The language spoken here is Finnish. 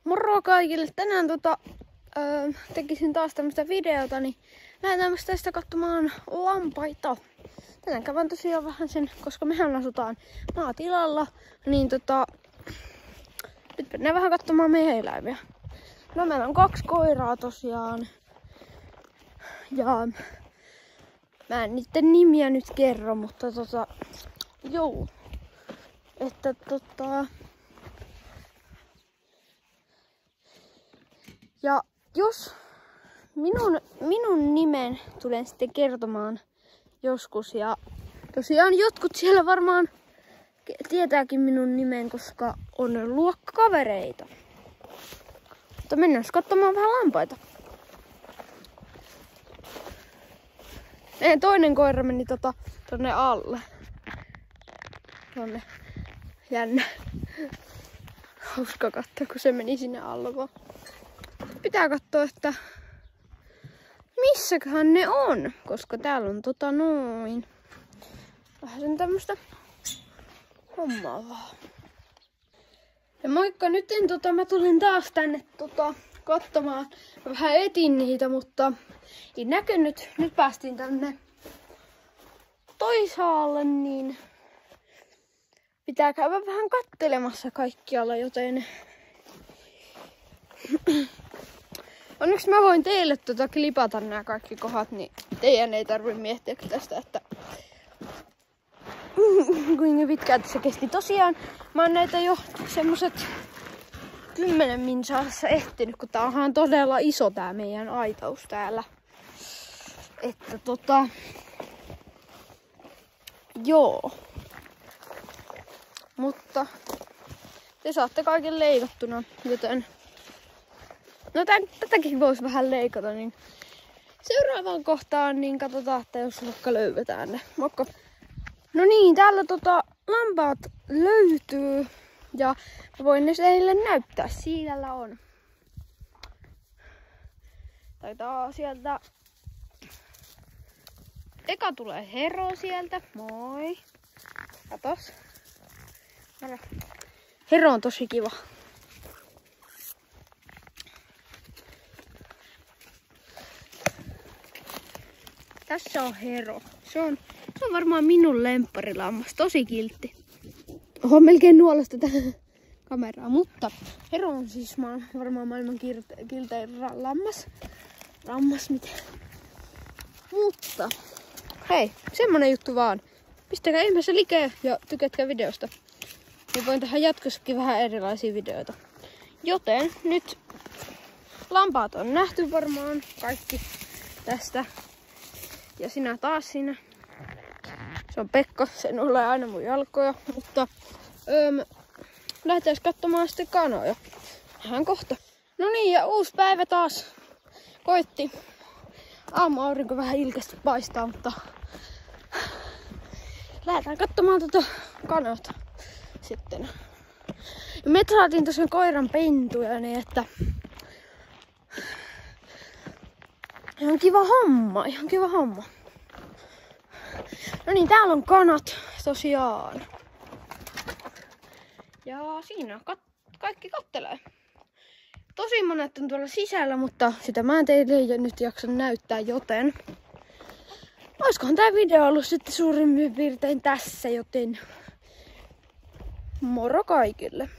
Moro kaikille! Tänään tekisin taas tämmöstä videota, niin lähdetään tästä katsomaan lampaita. Tänään käyn tosiaan vähän sen, koska mehän asutaan maatilalla, niin nyt mennään vähän katsomaan meidän eläimiä. No meillä on 2 koiraa tosiaan. Ja mä en niiden nimiä nyt kerro, mutta joo. Että ja jos minun nimen tulen sitten kertomaan joskus, ja tosiaan jotkut siellä varmaan tietääkin minun nimen, koska on luokkakavereita. Mutta mennään katsomaan vähän lampaita. Toinen koira meni tonne alle. Tonne. Jännä. Hauska katsoa, kun se meni sinne alle. Pitää katsoa, että missäköhän ne on, koska täällä on noin. Vähän sen tämmöstä hommaa vaan. Ja moikka, nyt mä tulin taas tänne katsomaan. Mä vähän etin niitä, mutta ei näkynyt. Nyt päästiin tänne toisaalle, niin pitää käydä vähän kattelemassa kaikkialla, joten onneksi mä voin teille klipata nämä kaikki kohdat, niin teidän ei tarvi miettiä tästä, että kuinka pitkään se kesti. Tosiaan mä oon näitä jo semmoset 10 minsaassa ehtinyt, kun tää onhan todella iso tää meidän aitaus täällä. Että joo. Mutta te saatte kaiken leikattuna, joten no tätäkin voisi vähän leikata, niin seuraavaan kohtaan niin katsotaan, että jos vaikka löydetään ne. Moikka! No niin, täällä lampaat löytyy ja mä voin ne teille näyttää. Siellä on. Taitaa sieltä. Eka tulee Hero sieltä. Moi! Katos. Hero on tosi kiva. Tässä on Hero. Se on varmaan minun lempparilammas. Tosi kiltti. Oho, melkein nuolesta tähän kameraan. Mutta Hero on siis varmaan maailman kiltein lammas miten. Mutta hei, semmonen juttu vaan. Pistäkää ihmeessä like ja tykätkää videosta. Ja voin tehdä jatkossakin vähän erilaisia videoita. Joten nyt lampaat on nähty varmaan kaikki tästä. Ja sinä taas siinä. Se on Pekka, se nuolee aina mun jalkoja. Mutta lähdetään katsomaan sitten kanoja. Vähän kohta. No niin, ja uusi päivä taas koitti. Aamuaurinko vähän ilkeästi paistaa, mutta lähdetään katsomaan kanota sitten. Ja me saatiin tosiaan koiran pentuja, niin että ihan kiva homma. No niin, täällä on kanat tosiaan. Ja siinä kaikki kattelee. Tosi monet on tuolla sisällä, mutta sitä mä en teille nyt jaksa näyttää, joten olisikohan tää video ollut sitten suurin piirtein tässä, joten moro kaikille.